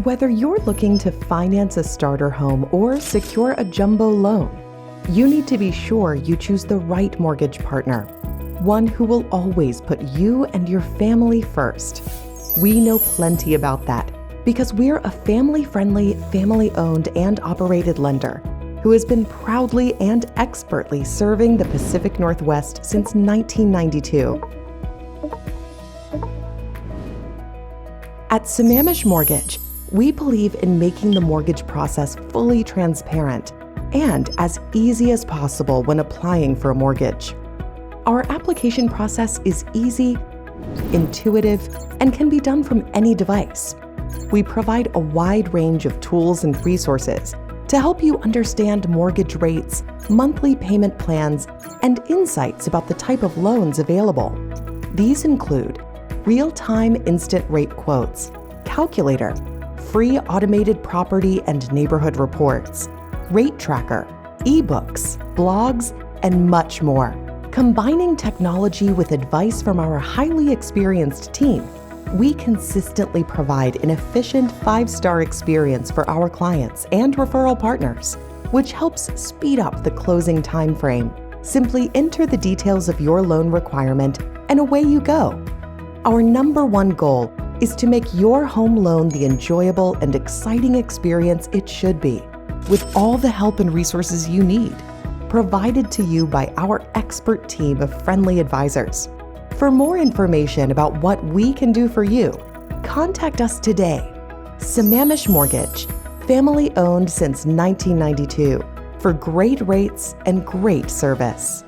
Whether you're looking to finance a starter home or secure a jumbo loan, you need to be sure you choose the right mortgage partner, one who will always put you and your family first. We know plenty about that because we're a family-friendly, family-owned and operated lender who has been proudly and expertly serving the Pacific Northwest since 1992. At Sammamish Mortgage, we believe in making the mortgage process fully transparent and as easy as possible when applying for a mortgage. Our application process is easy, intuitive, and can be done from any device. We provide a wide range of tools and resources to help you understand mortgage rates, monthly payment plans, and insights about the type of loans available. These include real-time instant rate quotes, calculator, free automated property and neighborhood reports, rate tracker, ebooks, blogs, and much more. Combining technology with advice from our highly experienced team, we consistently provide an efficient 5-star experience for our clients and referral partners, which helps speed up the closing time frame. Simply enter the details of your loan requirement and away you go. Our number one goal is to make your home loan the enjoyable and exciting experience it should be, with all the help and resources you need, provided to you by our expert team of friendly advisors. For more information about what we can do for you, contact us today. Sammamish Mortgage, family owned since 1992, for great rates and great service.